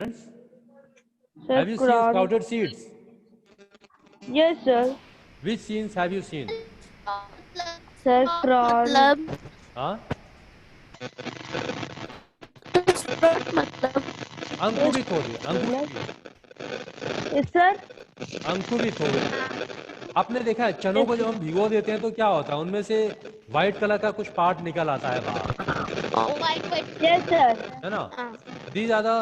Sir, Have you seen Quran. sprouted seeds? Yes, sir. Which scenes have you seen? Sir, Quran. मतलब हाँ? मतलब अंकुरित हो गए, अंकुरित Yes, sir. अंकुरित हो गए। आपने देखा है चनों को जब हम भिगो देते हैं तो क्या होता है, उनमें से व्हाइट कलर का कुछ पार्ट निकल आता है बाहर, Yes, sir. है ना? These are the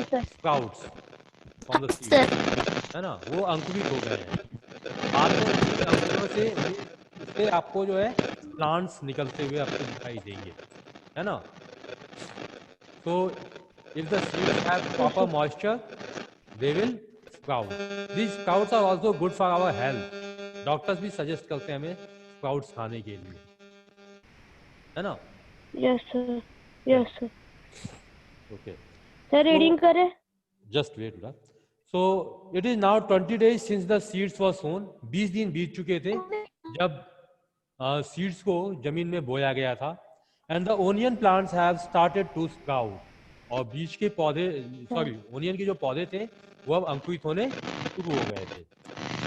Sir. sprouts from the seed, है ना? वो अंकुरित हो गए हैं। बाद में इन अंकुरों से आपको जो है प्लांट्स निकलते हुए आपको दिखाई देंगे, है ना? So if the seeds have proper moisture, they will sprout. These sprouts are also good for our health. Doctors भी सजेस्ट करते हैं हमें स्प्राउट्स खाने के लिए, है ना? Yes, sir. Yes, sir. Okay, Sir, reading करे. जस्ट वेट बेटा। So it is now 20 days since the seeds were sown. 20 दिन बीत चुके थे जब सीड्स को जमीन में बोया गया था। And the onion plants have started to sprout. और बीज के पौधे, सॉरी ओनियन के जो पौधे थे वो अब अंकुरित होने शुरू हो गए थे।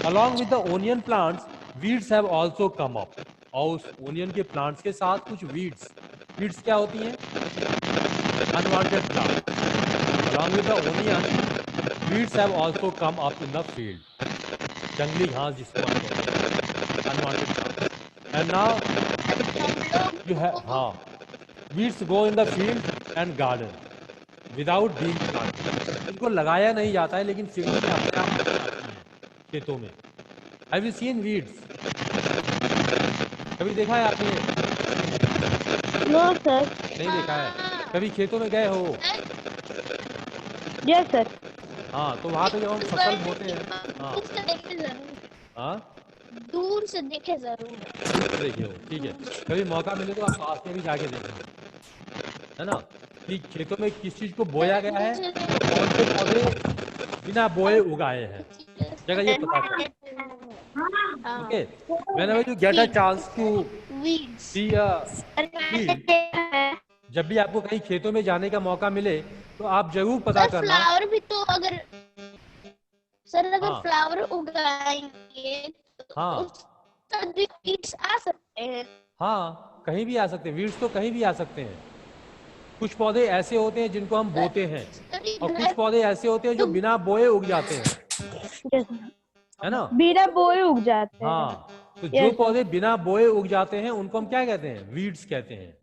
Along with the onion plants weeds have also come up. और उस ओनियन के प्लांट्स के साथ कुछ वीड्स, वीड्स क्या होती हैं? Unwanted plant. Along with the onion, weeds have also come up in the field. जंगली घास जिसको हम कहते हैं, unwanted plants. And now you have, हाँ, weeds grow in the field and garden without being planted. इनको लगाया नहीं जाता है लेकिन फील्ड में अपने आप उग जाती हैं, खेतों में। Have you seen weeds? कभी देखा है आपने? No, sir. नहीं देखा है। कभी खेतों में गए हो? Yes, sir. हाँ, तो वहाँ पे जब हम फसल बोते हैं, हाँ हाँ दूर से देखे जरूर। देखे हो, ठीक है। कभी मौका मिले तो आप पास में भी जाके देखना, है ना, कि खेतों में किस चीज को बोया गया है, कौन से पौधे बिना बोए उगाए हैं, जगह ये पता चले। Okay, whenever you get a chance to see a field, जब भी आपको कहीं खेतों में जाने का मौका मिले तो आप जरूर पता करना। फ्लावर भी तो अगर सर अगर हाँ, फ्लावर उगाएंगे तो हाँ, वीड्स आ सकते हैं। हाँ, कहीं भी आ सकते हैं, वीड्स तो कहीं भी आ सकते हैं। कुछ पौधे ऐसे होते हैं जिनको हम बोते हैं और कुछ पौधे ऐसे होते हैं जो बिना बोए उग जाते हैं, Yes, है ना? बिना बोए उग जाते हैं। हाँ, तो जो Yes, sir. पौधे बिना बोए उग जाते हैं उनको हम क्या कहते हैं? वीड्स कहते हैं।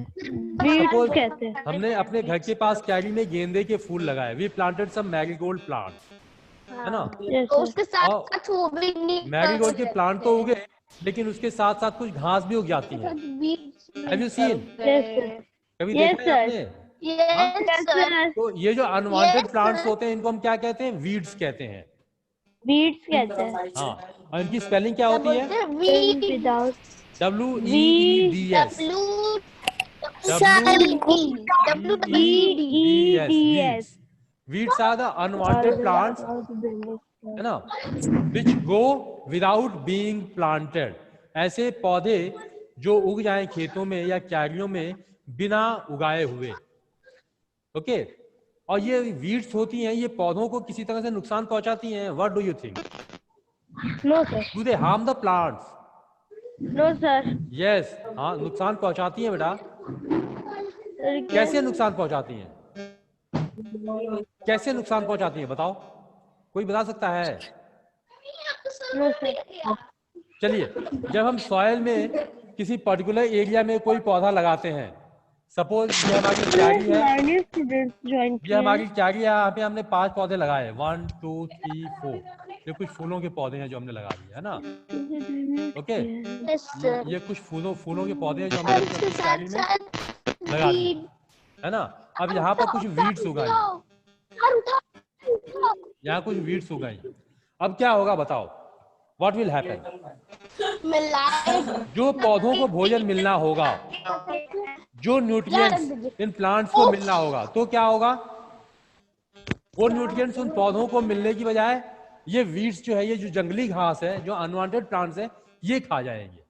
Weeds सपोज कहते हैं। हमने अपने घर के पास क्यारी में गेंदे के फूल लगाए, we planted some marigold plant, है ना? Yes, तो sir. उसके साथ और साथ वो भी मैरीगोल्ड के प्लांट तो उगे लेकिन उसके साथ साथ कुछ घास भी उग जाती हैं। Have you seen? Yes, sir. कभी Yes, देखा है आपने? हाँ? Yes, sir. तो ये जो अनवांटेड प्लांट्स होते हैं इनको हम क्या कहते हैं? वीड्स कहते हैं। Weeds कहते हैं। हाँ, और इनकी स्पेलिंग क्या होती है? Without WEEDS। WEEDS. Weeds are the unwanted plants, है ना, which go without being planted. ऐसे पौधे जो उग जाएं खेतों में या क्यारियों में बिना उगाए हुए। ओके, और ये वीड्स होती हैं, ये पौधों को किसी तरह से नुकसान पहुंचाती हैं। What do you think? No, sir. Do they harm the plants? No, sir. Yes, हाँ, नुकसान पहुंचाती हैं बेटा। कैसे नुकसान पहुंचाती हैं? कैसे नुकसान पहुंचाती हैं बताओ, कोई बता सकता है? No, sir. चलिए, जब हम सॉइल में किसी पर्टिकुलर एरिया में कोई पौधा लगाते हैं, सपोज ये हमारी क्यारी है, ये हमारी क्यारी है, यहाँ पे हमने 5 पौधे लगाए, 1 2 3 4, ये कुछ फूलों के पौधे हैं जो हमने लगा दिए, है ना? ओके, ये कुछ फूलों के पौधे हैं जो हमने अपनी क्यारी में लगा दिए, है ना? अब यहाँ पर कुछ वीड्स उगाई, यहाँ कुछ वीड्स उगाई, अब क्या होगा बताओ? What will happen? जो पौधों को भोजन मिलना होगा, जो न्यूट्रिएंट्स इन प्लांट्स को मिलना होगा, तो क्या होगा? वो न्यूट्रिएंट्स उन पौधों को मिलने की बजाय ये वीड्स जो है, ये जो जंगली घास है, जो अनवांटेड प्लांट्स है, ये खा जाएंगे,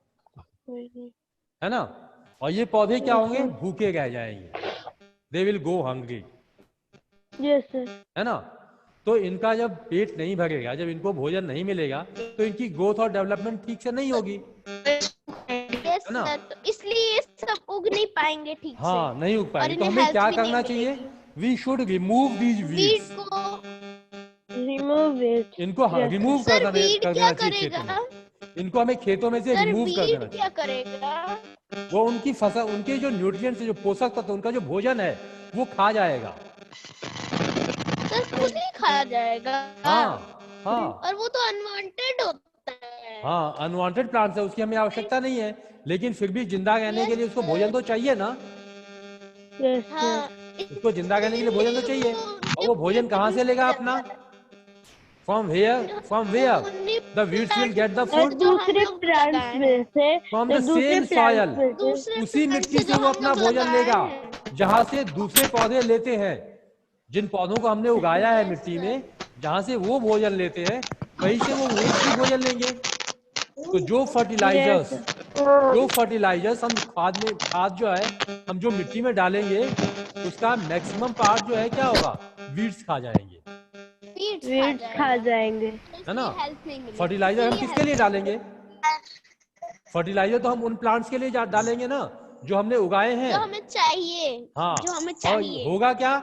है ना? और ये पौधे क्या होंगे? भूखे रह जाएंगे, they will go hungry. Yes, sir. है ना। तो इनका जब पेट नहीं भरेगा, जब इनको भोजन नहीं मिलेगा, तो इनकी ग्रोथ और डेवलपमेंट ठीक से नहीं होगी, यस है ना। सर, तो इसलिए ये सब उग नहीं पाएंगे ठीक से। हाँ, नहीं उग और पाएंगे। तो इन्हें हमें हेल्थ क्या भी नहीं करना चाहिए? मिलेगी। We should remove these weed weeds. को Remove it. इनको Yes, रिमूव सर कर वीड देना क्या चाहिए खेतों करेगा? में। इनको हमें खेतों में से सर रिमूव कर देना वीड चाहिए। क्या करेगा? वो उनकी फसल, उनके जो न्यूट्रिएंट्स, जो पोषक तत्व, उनका जो भोजन है वो खा जाएगा। सर खुद ही खाया जाएगा। हाँ हाँ और वो तो अनवांटेड होता है। हाँ, अनवांटेड प्लांट्स है, उसकी हमें आवश्यकता नहीं है, लेकिन फिर भी जिंदा रहने के लिए उसको भोजन तो चाहिए ना। yes, sir. हाँ, उसको जिंदा रहने के लिए भोजन तो चाहिए। और वो भोजन कहाँ से लेगा अपना? From where the weeds will get the और फूड? दूसरे plants में से, फ्रॉम तो द दूसरे सेम plants सॉयल। में से, दूसरे उसी plant मिट्टी से जो वो हम अपना लोग भोजन लगाए लेगा, हैं। जहाँ से दूसरे पौधे लेते हैं। जिन पौधों को हमने उगाया है मिट्टी में, जहाँ से वो भोजन लेते हैं, वहीं से वो वीड्स भी भोजन लेंगे। तो जो फर्टिलाइजर्स हम खाद जो है हम जो मिट्टी में डालेंगे, उसका मैक्सिमम पार्ट जो है क्या होगा? वीड्स खा जाएंगे, weeds खा जाएंगे। है ना। हेल्थ नहीं मिलेगी। फर्टिलाइजर हम इसीलिए किसके लिए health- डालेंगे? फर्टिलाइजर तो हम उन प्लांट्स के लिए डालेंगे ना, जो हमने उगाए हैं। जो हमें चाहिए। हाँ, जो हमें और चाहिए होगा क्या?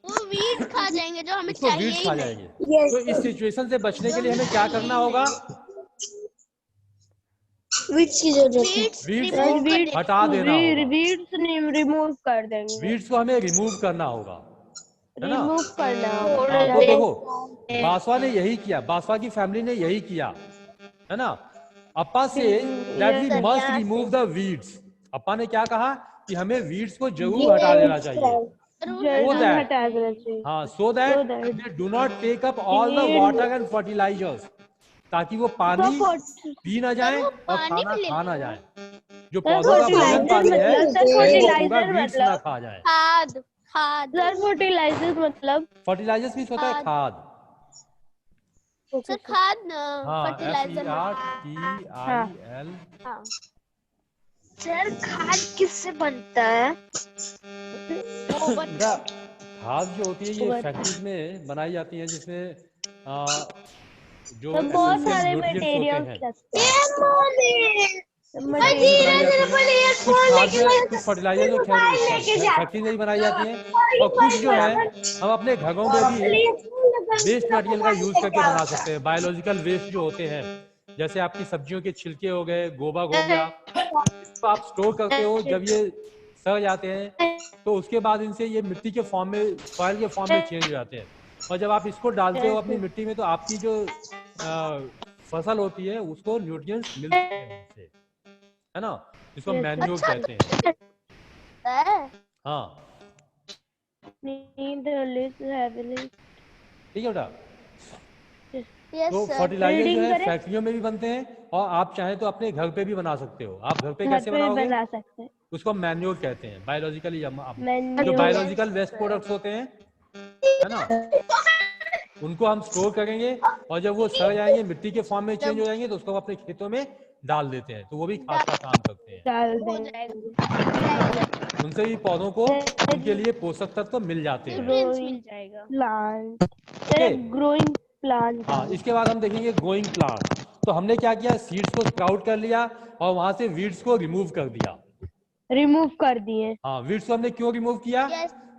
वो वीड्स खा जाएंगे जो हमें उसको चाहिए वीड्स ही खा नहीं। जाएंगे। तो इस सिचुएशन से बचने के लिए हमें क्या करना होगा? वीड्स की जरूरत है। वीड्स Yes, को weeds हटा देना होगा। weeds remove कर देंगे। वीड्स को हमें रिमूव करना होगा, है ना। Remove करना होगा। हाँ, तो देखो, बासवा ने यही किया, बासवा की फैमिली ने यही किया, है ना। Appa say that we Yes, must remove the weeds. अप्पा ने क्या कहा कि हमें वीड्स को जरूर हटा देना चाहिए। जरूर that- हटा देना चाहिए। हाँ, so that So that they do not take up all the need- water and fertilizers, ताकि वो पानी पी ना जाए वो और पानी खाना भी ले खा ना लेगा। जाए। जो सर पौधों का भोजन फर्टिलाइजर पानी है, मतलब, सर कहीं वो पूरा फर्टिलाइजर वीड्स ना मतलब, खा जाए। खाद खाद सर फर्टिलाइजर मतलब, फर्टिलाइजर्स भी होता है खाद। सर खाद न हाँ, फर्टिलाइजर FERTILIL। सर खाद किससे बनता है? खाद जो होती है ये फैक्ट्रीज में बनाई जाती है, जिसमें जो तो बहुत एसेंशियल सारे न्यूट्रिएंट्स होते मटेरियल्स हैं, लगते हैं। कुछ फर्टिलाइजर जो फैक्ट्री में ही बनाई जाती हैं, और कुछ जो है हम अपने घरों में भी वेस्ट मटेरियल का यूज करके बना सकते हैं। बायोलॉजिकल वेस्ट जो होते हैं, जैसे आपकी सब्जियों के छिलके हो गए, गोबर हो गया, इसको आप स्टोर करते हो। जब ये सड़ जाते हैं तो उसके बाद इनसे ये मिट्टी के फॉर्म में, सॉइल के फॉर्म में चेंज हो जाते हैं, और जब आप इसको डालते हो अपनी मिट्टी में, तो आपकी जो फसल होती है उसको न्यूट्रिएंट्स मिलते हैं उनसे, है ना। इसको मैन्योर कहते हैं। हाँ, ठीक है बेटा। तो फर्टिलाइजर जो है फैक्ट्रियों में भी बनते हैं, और आप चाहें तो अपने घर पे भी बना सकते हो। आप घर पे कैसे बनाओगे? बना सकते हैं। उसको मैन्योर कहते हैं, बायोलॉजिकली। जो Manure. बायोलॉजिकल वेस्ट प्रोडक्ट्स होते हैं, है ना, उनको हम स्टोर करेंगे, और जब वो सड़ जाएंगे, मिट्टी के फॉर्म में चेंज हो जाएंगे, तो उसको हम अपने खेतों में डाल देते हैं, तो वो भी खाद का काम करते हैं। डाल देंगे। उनसे भी पौधों को उनके लिए पोषक तत्व मिल जाते हैं। मिल जाएगा। Plant, Okay. Growing plant. हाँ, इसके बाद हम देखेंगे ग्रोइंग प्लांट। तो हमने क्या किया? सीड्स को स्प्राउट कर लिया, और वहां से वीड्स को रिमूव कर दिया। रिमूव कर दिए। हाँ, वीड्स को हमने क्यों रिमूव किया?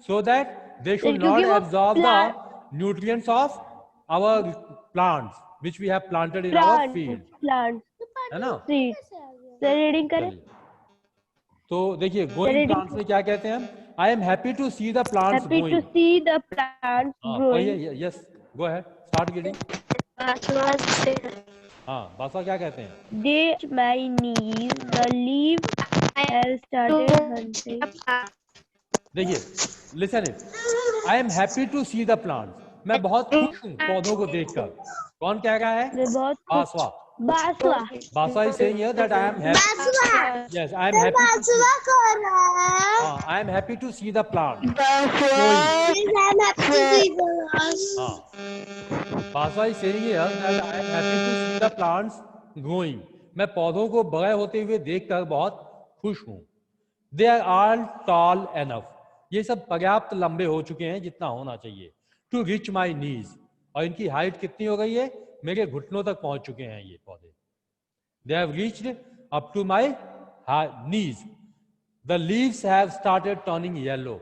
सो दैट दे शुड क्योंकि नॉट वो absorb the nutrients of our plants which we have planted in our field, plant, है ना। सर रीडिंग करें। तो देखिए, ग्रोइंग प्लांट्स में क्या कहते हैं हम? I am happy to see the plants happy to growing. See the plants growing. Yes, go ahead, start reading. हाँ, बासा क्या कहते हैं? They my knees, the leaves have started hunting. देखिए, listen it, I am happy to see the plants. मैं बहुत खुश हूँ पौधों को देखकर। कौन कह रहा है? मैं बहुत Basava. Basava. Basava is saying here that I am happy. Yes, I am happy. I am happy to see the plant growing. हाँ, Basava is saying here that I am happy to see the plants growing. मैं पौधों को बड़े होते हुए देखकर बहुत खुश हूँ। They are all tall enough. ये सब पर्याप्त लंबे हो चुके हैं जितना होना चाहिए। टू रिच माई नीज, और इनकी हाइट कितनी हो गई है, मेरे घुटनों तक पहुंच चुके हैं ये पौधे। They have reached up to my knees. The leaves have started turning yellow,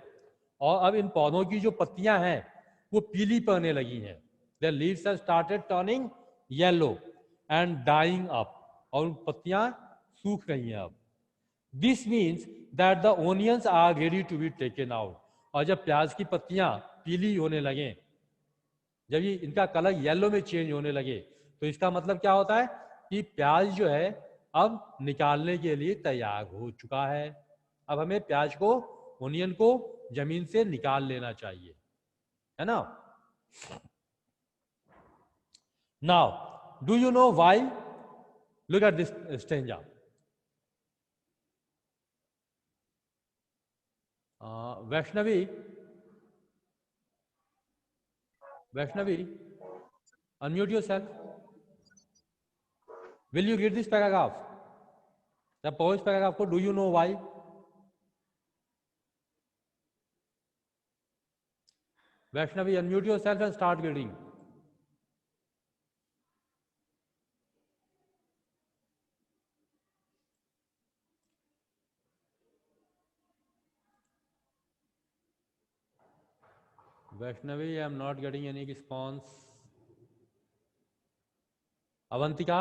और अब इन पौधों की जो पत्तियां हैं वो पीली पड़ने लगी हैं। The leaves have started turning yellow and dying up, और उन पत्तियां सूख रही हैं अब। This means that the onions are ready to be taken out, और जब प्याज की पत्तियां पीली होने लगे, जब ये इनका कलर येलो में चेंज होने लगे, तो इसका मतलब क्या होता है कि प्याज जो है अब निकालने के लिए तैयार हो चुका है। अब हमें प्याज को, ओनियन को जमीन से निकाल लेना चाहिए, है ना। Now do you know why? Look at this stanza. Vaishnavi, Vaishnavi, unmute yourself. Will you read this paragraph? The post paragraph को, do you know why? Vaishnavi, unmute yourself and start reading. Vaishnavi, I am not getting any response. Avantika?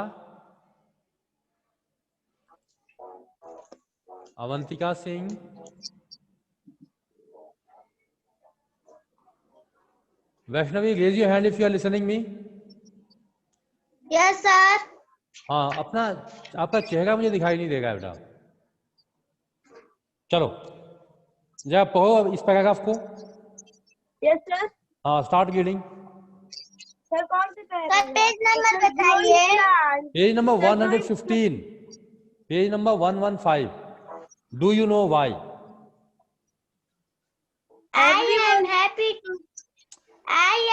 Avantika Singh? Vaishnavi, raise your hand if you are listening me. Yes, sir. हाँ, अपना आपका चेहरा मुझे दिखाई नहीं देगा बेटा। चलो जरा पढ़ो अब इस पैराग्राफ को। Yes, sir. हाँ, स्टार्ट रीडिंग। सर कौन से सर पेज नंबर बताइए। Page number 115, page number 115। Do you know why? I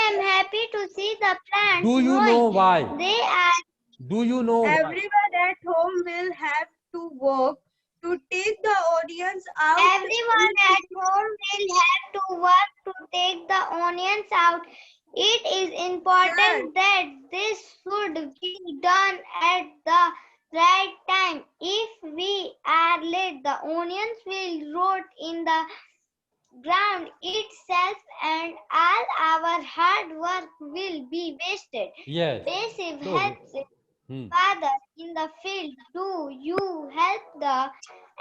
am happy to see the plants. Do you know why? They are. Do you know why? Everyone at home will have to work to take the onions out. Everyone at home will have to work to take the onions out. It is important that this should be done at the right time. If we are late, the onions will rot in the ground itself and all our hard work will be wasted. Yes. Basic So- helps father in the field. Do you help the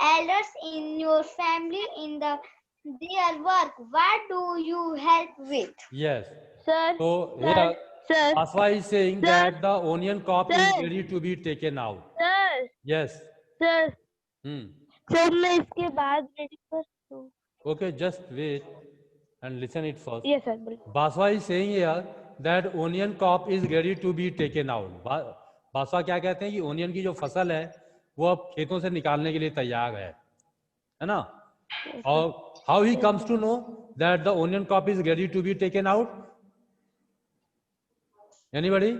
elders in your family in their work? What do you help with? Yes. Sir. So here Sir. Aswa is saying Sir. that the onion crop is Sir. ready to be taken out. Sir. Yes. Sir. Hmm. Sir मैं इसके बाद ready कर दूँ? Okay, just wait and listen it first. Yes, sir. बोलिए। Baswa is saying here that onion crop is ready to be taken out. Basava क्या कहते हैं कि ओनियन की जो फसल है वो अब खेतों से निकालने के लिए तैयार है ना। और how he comes to know that the onion crop is ready to be taken out? Anybody?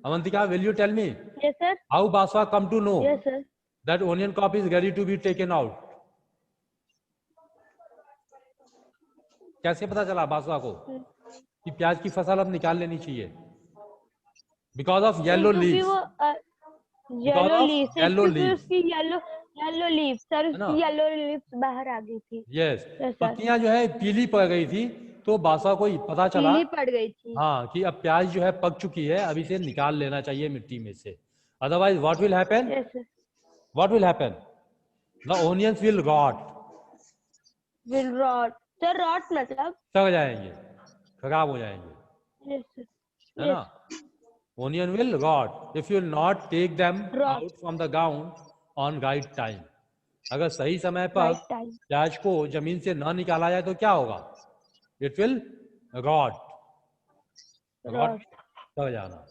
Avantika, will you tell me? Yes, sir. How Basava come to know Yes, sir. That onion crop is ready to be taken out? कैसे पता चला बासवा को कि प्याज की फसल अब निकाल लेनी चाहिए? Because of yellow leaves. Yellow leaves, yellow leaves. उसकी येलो लीव्स सर, उसकी येलो लीव्स बाहर आ गई थी। Yes, Yes, sir. पत्तियां जो है पीली पड़ गई थी, तो बासवा को पता चला पीली पड़ गई थी। हाँ कि अब प्याज जो है पक चुकी है, अब इसे निकाल लेना चाहिए मिट्टी में से। Otherwise what will happen? Yes, sir. What will happen? The onions will rot. Will rot. Sir, rot मतलब? सड़ जाएंगे, खराब हो जाएंगे, Yes, sir. है ना। Onion will rot if you will not take them Rot. Out from the ground on right time. अगर सही समय पर Right time. प्याज को जमीन से न निकाला जाए तो क्या होगा? It will rot. रॉट सड़ जाना,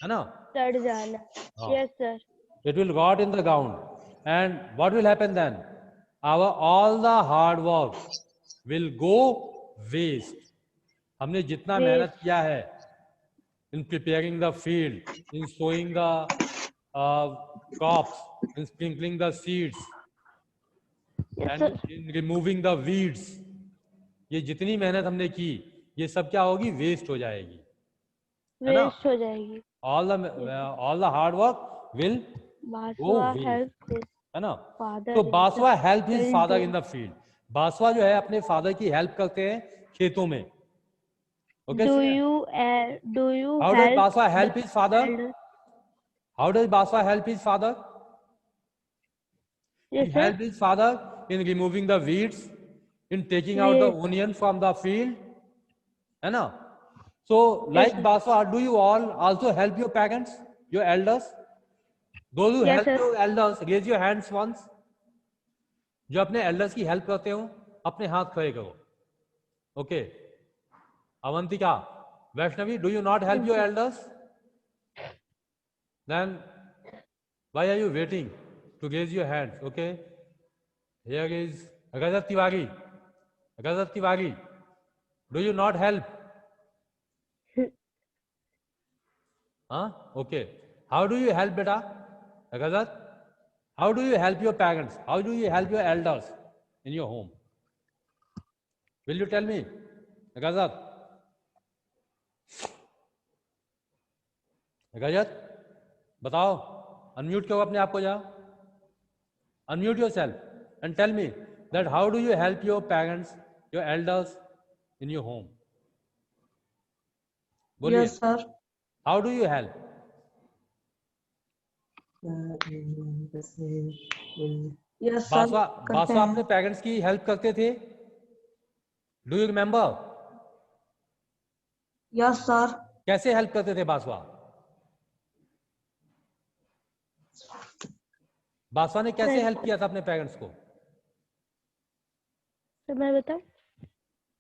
है ना। सड़ जाना। हाँ। Yes, sir. It will rot in the ground, and what will happen then? Our all the hard work will go waste. हमने जितना Waste. मेहनत किया है in preparing the field, in sowing the crops, in sprinkling the seeds, Yes, and sir. in removing the weeds, ये जितनी मेहनत हमने की ये सब क्या होगी, वेस्ट हो जाएगी, है ना? वेस्ट हो जाएगी। All the hard work will go Basava waste, help his है ना? फादर तो in Basava help his field father to- in the field. Basava जो है अपने फादर की हेल्प करते हैं खेतों में। Okay, do you how does help Basava help his father? elder? How does Basava help his father? Yes, He sir. helped his father in removing the weeds, in taking out the Weeds. onion from the field, है ना? So, Yes, like sir. Baswa, do you all also help your parents, your elders? Those who Yes, help sir. your elders, raise your hands once. जो अपने elders की help करते हो, अपने हाथ खड़े करो. Okay. Avantika, Vaishnavi, do you not help your elders? Then, why are you waiting to raise your hands? Okay. Here is Rajat Tiwari. Rajat Tiwari, do you not help? Huh? Okay. How do you help, beta? Rajat? How do you help your parents? How do you help your elders in your home? Will you tell me? Rajat? Rajat? बताओ, unmute करो अपने आप को जाओ. Unmute yourself and tell me that how do you help your parents, your elders in your home? बोलिए. Yes, sir. How do you help? Yes, sir. Basava करते बासवा हैं। अपने पेरेंट्स की हेल्प करते थे. Do you remember? Yes, sir. कैसे help करते थे बासवा? बासवा ने कैसे हेल्प किया था अपने पेरेंट्स को? तो मैं बताऊं?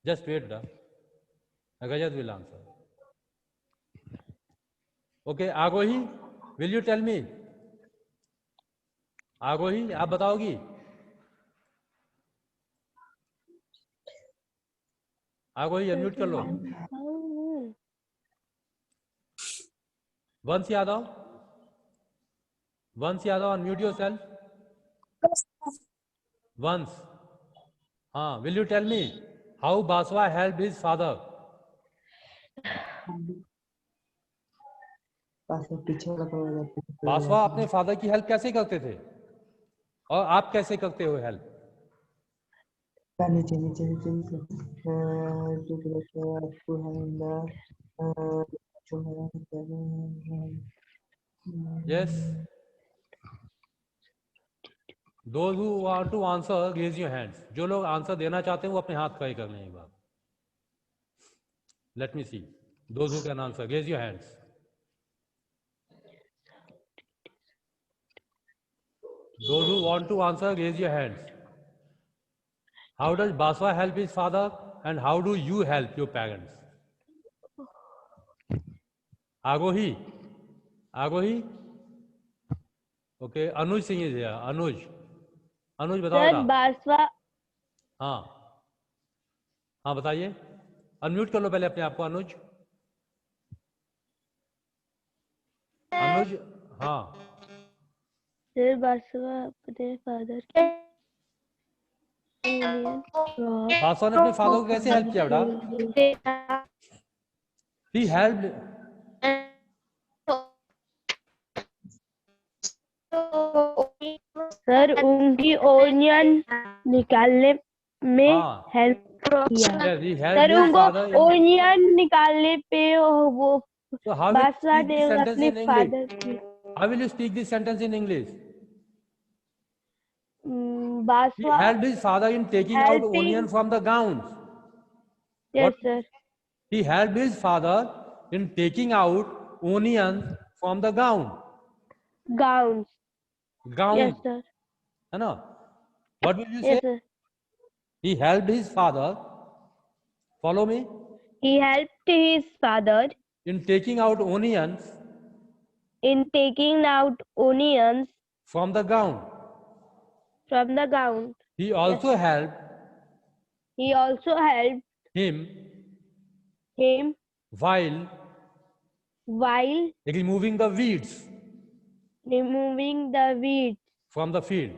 Just wait the Rajat will answer. Okay, Aagohi, will you tell me? Aagohi, आप बताओगी? आगोही, अनम्यूट कर लो. वंश यादव, वंश यादव, अनम्यूट योरसेल्फ. वंश, हाँ, will you tell me how Basava help his father? Basava अपने फादर की हेल्प कैसे करते थे और आप कैसे करते हो हेल्प? नीचे नीचे नीचे Yes. Those who want to answer, raise your hands. जो लोग आंसर देना चाहते हैं वो अपने हाथ खड़े कर लें एक बार. Let me see. Those who can answer, raise your hands. Those who want to answer, raise your hands. How does Baswa help his father and how do you help your parents? Agohi? Agohi? Okay, Anuj Singh is here. Anuj. Anuj बताओ sir Basava हाँ हाँ बताइए. Unmute कर लो पहले अपने आप को. अनुज. अनुज, हाँ. सर बासवा अपने फादर बासवा ने अपने फादर को कैसे हेल्प किया बेटा? He helped. सर उनकी ओनियन निकालने में हाँ. हेल्प किया. Yes, he helped sir his उनको father in. ओनियन निकालने पे वो So how will you Basava speak ने this sentence अपने in English? फादर की How will you speak this sentence in English? He Basava. helped his father in taking out Helping. onion from the grounds. Yes, What? sir. He helped his father in taking out onions from the ground. Gowns. Ground. Yes, sir. है ना? What will you say? Yes, sir. He helped his father. Follow me. He helped his father In taking out onions in taking out onions from the ground. from the ground. He also helped He also helped him him while while removing the weeds removing the weeds from the field.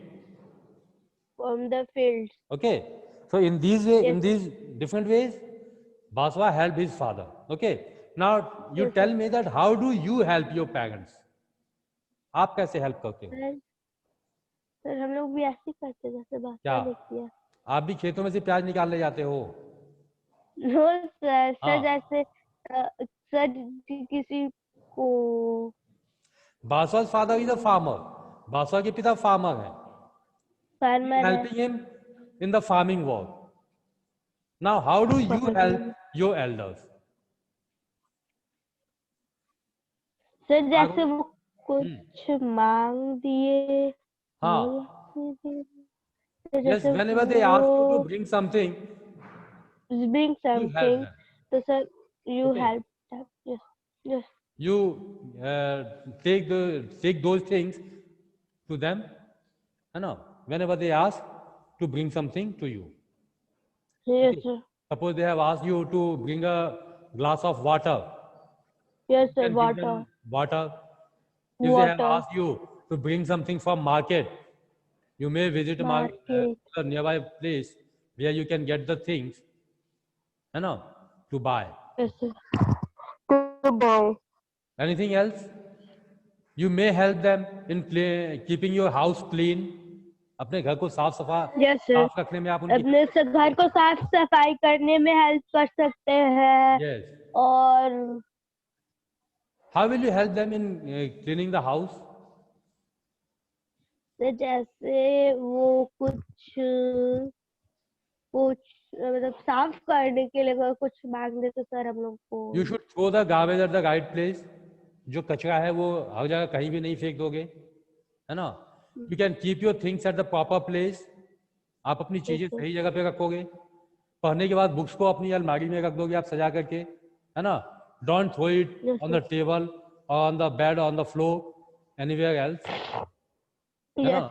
from the fields. Okay. So in these way, in Yes, these different ways, Baswa helped his father. Okay. Now you Yes, tell me that how do you help your parents? आप कैसे help करते हो? Sir हम लोग भी ऐसे ही करते जैसे बात क्या? देखती है। आप भी खेतों में से प्याज निकालने जाते हो? नो सर, सर हाँ। जैसे सर किसी को Baswa's father is a farmer. Baswa के पिता farmer हैं. फार्मर है। Helping him in the farming work. Now, how do you help your elders? Sir जैसे वो कुछ मांग दिए। हाँ. तो Yes, जैसे whenever they ask you to वो bring something, bring you help something, them. तो sir you Okay. help them. Yes, yes. You take those things to them, you know, whenever they ask to bring something to you. Yes, Okay. sir. Suppose they have asked you to bring a glass of water. Yes, You sir. can give Water. them water. If they have Water. asked you to bring something from market, you may visit a Market. a nearby place where you can get the things, you know, to buy. Yes, sir. Goodbye. Anything else? You may help them in keeping your house clean. अपने घर को Yes, sir. साफ रखने में आप उनकी अपने घर को साफ सफाई करने में हेल्प कर सकते हैं। Yes. और How will you help them in cleaning the house? जैसे वो कुछ मतलब साफ करने के लिए अगर कुछ मांग दे तो सर हम लोग को You should throw the garbage at the right place. जो कचरा है वो हर जगह कहीं भी नहीं फेंक दोगे, है ना? You can keep your things at the proper place. आप अपनी चीजें सही जगह पे रखोगे. पढ़ने के बाद बुक्स को अपनी अलमारी में रख दोगे आप सजा करके, है ना? Don't throw it on the table or on the bed or on the floor, anywhere else. है ना?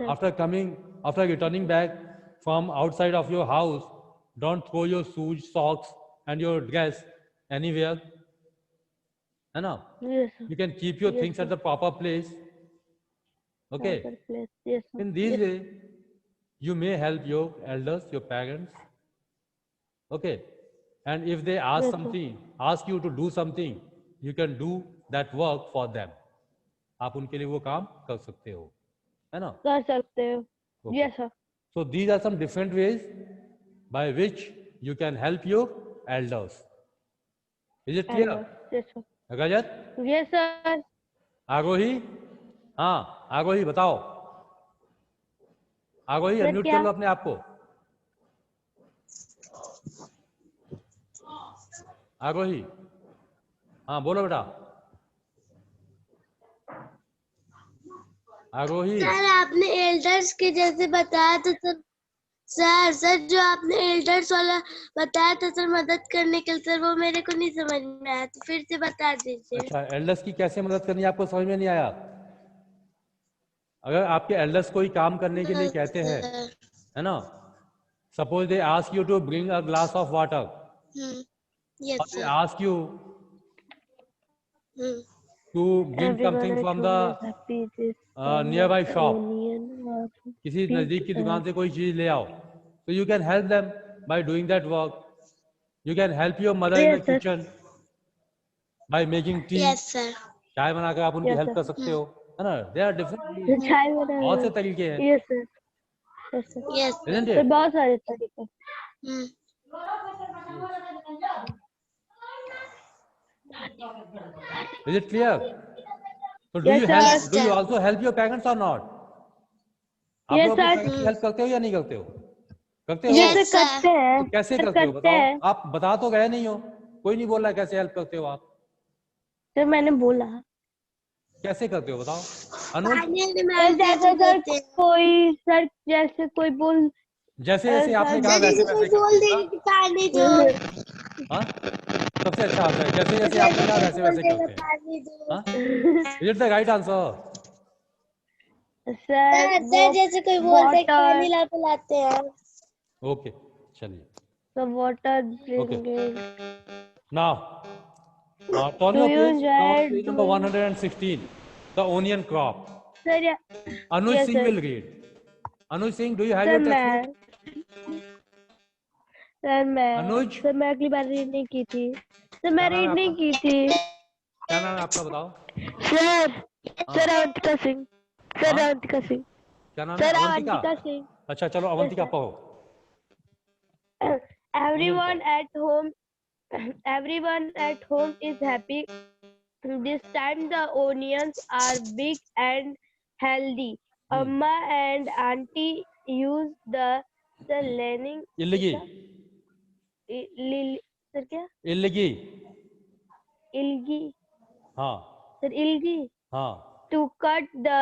After returning back from outside of your house, don't throw your shoes, socks and your dress anywhere. है ना? Yes, sir. You can keep your things at the proper place. Okay. Proper place. Yes, sir. In this way, you may help your elders, your parents. Okay. And if they ask Yes, sir. something, ask you to do something, you can do that work for them. आप उनके लिए वो काम कर सकते हो, है ना? कर सकते हो। Okay. Yes, sir. So these are some different ways by which you can help your elders. Is it clear? Yes, sir. Rajat, Yes, sir. आरोही, हाँ आरोही बताओ, आरोही सर, अनम्यूट क्या? कर लो अपने आप को। आरोही, हाँ बोलो बेटा। आरोही, सर आपने एल्डर्स के जैसे बताया तो सर जो आपने एल्डर्स वाला बताया था सर मदद करने के लिए सर वो मेरे को नहीं समझ में आया तो फिर से बता दीजिए। अच्छा एल्डर्स की कैसे मदद करनी है आपको समझ में नहीं आया? अगर आपके एल्डर्स कोई काम करने के लिए कहते हैं, है ना, suppose they ask you to bring a glass of water, yes they sir. Ask you to bring something from the nearby shop, किसी नजदीक की दुकान से कोई चीज ले आओ, तो you can help them by doing that work. You can help your mother in the kitchen by making tea. Yes sir. चाय बनाकर आप उनकी हेल्प कर सकते हो, है ना? दे आर डिफरेंट, चाय बना बहुत से तरीके हैं. Yes sir. Yes sir. Yes Isn't sir it? बहुत सारे तरीके। Is it clear? So do Yes, you sir. help? Yes, Do you sir. also help your parents or not? आप Yes, लोग अपने sir. parents की हेल्प करते हो या नहीं करते हो? करते हो? Yes, sir sir. करते हैं। तो कैसे सर करते हो करते बताओ? हैं। आप बता तो गए नहीं हो, कोई नहीं बोल रहा है कैसे हेल्प करते हो आप? सर मैंने बोला कैसे करते हो बताओ? अनुज, जैसे सर कोई सर जैसे कोई बोल जैसे जैसे आपने कहा जैसे वैसे कोई वैसे बोल करते हो देगा कि पानी दो। हाँ? सबसे अच्छा आंसर है जैसे जैसे आपने कहा वैसे वैसे करते हैं. पानी दो। हाँ? Is it the right answer? Sir जैसे कोई बोलते water- पानी ला तो लाते हैं। Okay, चलिए. the water Okay. drinking. Now, turn your Do you page, enjoy page number 116, the onion crop. Sir या Anuj Yes, Singh sir. will read. Anuj Singh, do you have sir your textbook? मैं अनुज sir मैं अगली बार read नहीं की थी। Sir मैं क्या नाम है रीड नहीं आपका? की थी। क्या नाम है आपका बताओ? सर हाँ सर अवंतिका सिंह। सर हाँ, अवंतिका सिंह। क्या नाम है? सर अवंतिका। अवंतिका सिंह। अच्छा चलो यस अवंतिका सर। पढ़ो, ओनियन Everyone पढ़ो। at home, everyone at home is happy. This time the onions are big and healthy. Amma and auntie use the learning ilgi, sir क्या इल्लगी, ilgi हाँ sir ilgi हाँ, to cut the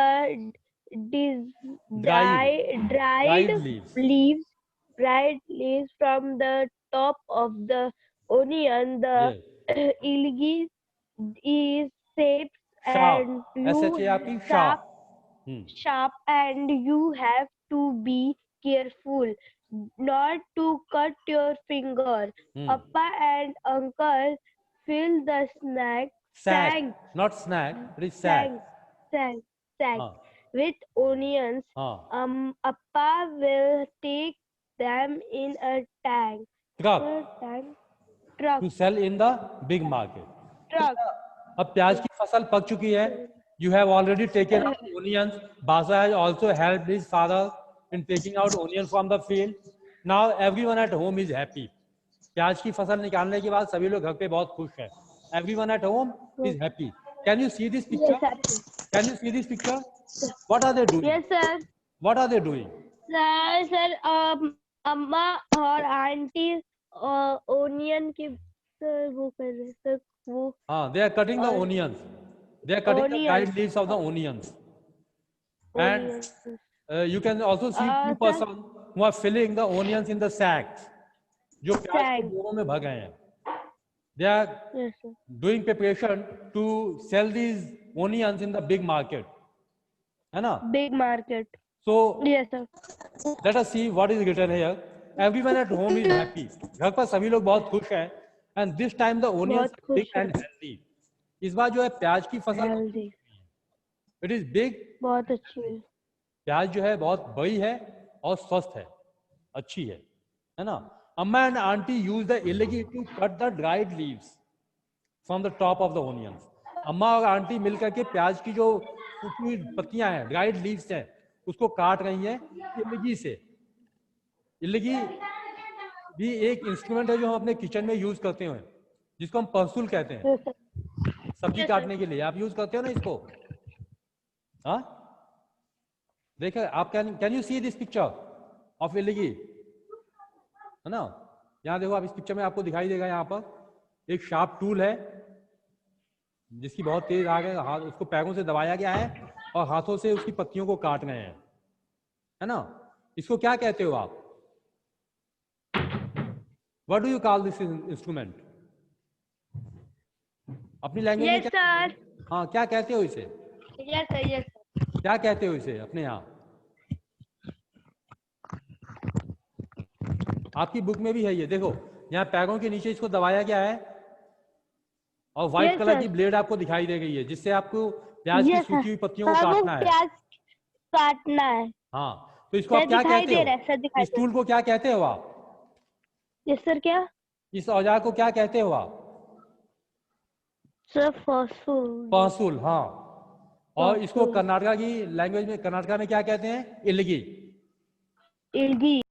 dis- dried, dried dried leaves, leaves dried leaves from the top of the onion. The ये ilgi is shaped sharp, and S you H A R P sharp. sharp and you have to be careful not to cut your finger. Appa and uncle fill the sack, tank not snack, it is sack. tank tank tank हाँ with onions. हाँ, Appa will take them in a tank truck truck to sell in the big market. truck. अब प्याज की फसल पक चुकी है। You have already taken out onions. Basa has also helped his father in taking out onions from the field. Now everyone at home is happy. प्याज की फसल निकालने के बाद सभी लोग घर पे बहुत खुश हैं। Everyone at home is happy. Can you see this picture? Yes sir. Can you see this picture? What are they doing? Yes sir. What are they doing? Sir अम्मा और आंटी ओनियन की सर वो कर रहे sir वो They are cutting the onions. They are cutting the dried onions leaves of the onions. And onions you can also see two sir persons who are filling the onions in the sacks. जो प्याज के sack. बोरों में भर गए हैं। They are Yes sir. doing preparation to sell these onions in the big market. है ना? Big market. So Yes sir. let us see what is written here. Everyone at home is happy. घर पर सभी लोग बहुत खुश हैं. And this time the onions बहुत are big खुश and healthy. इस बार जो है प्याज की फसल healthy it is big. बहुत अच्छी है। प्याज जो है बहुत बड़ी है और स्वस्थ है, अच्छी है ना? Amma and aunty use the ilgi to cut the dried leaves from the top of the onions. अम्मा और आंटी मिलकर के प्याज की जो सूखी हुई पत्तियां हैं, ड्राइड लीव्स हैं, उसको काट रही हैं इलेगी से। इलेगी भी एक इंस्ट्रूमेंट है जो हम अपने किचन में यूज करते हैं, जिसको हम परसूल कहते हैं। Yes sir. सब्जी काटने के लिए आप यूज करते हो ना इसको। हाँ देखिए आप can you see this picture of ilgi, है ना? यहाँ देखो आप इस पिक्चर में आपको दिखाई देगा, यहाँ पर एक शार्प टूल है जिसकी बहुत तेज आग है, हाथ उसको पैरों से दबाया गया है और हाथों से उसकी पत्तियों को काट रहे हैं, है ना? इसको क्या कहते हो आप? What do you call this instrument? अपनी लैंग्वेज में Yes क्या? sir. हाँ क्या कहते हो इसे? Yes sir. Yes sir. क्या कहते हो इसे अपने यहाँ? आपकी बुक में भी है ये, देखो यहाँ पैरों के नीचे इसको दबाया गया है और व्हाइट Yes, कलर sir. की ब्लेड आपको दिखाई दे गई है, जिससे आपको प्याज की Yes, सूखी sir. हुई पत्तियों को हाँ, वो काटना है। प्याज काटना है। हाँ तो इसको आप क्या दिखाई कहते दे रहा हो? है सर, दिखाई इस दे टूल को क्या कहते हो आप? Yes sir. क्या इस औजार को क्या कहते हो आप? सर? फॉस्फोर पहसूल। हाँ और इसको पहसूल। कर्नाटका की लैंग्वेज में, कर्नाटका में क्या कहते हैं? इलगी। इल्गी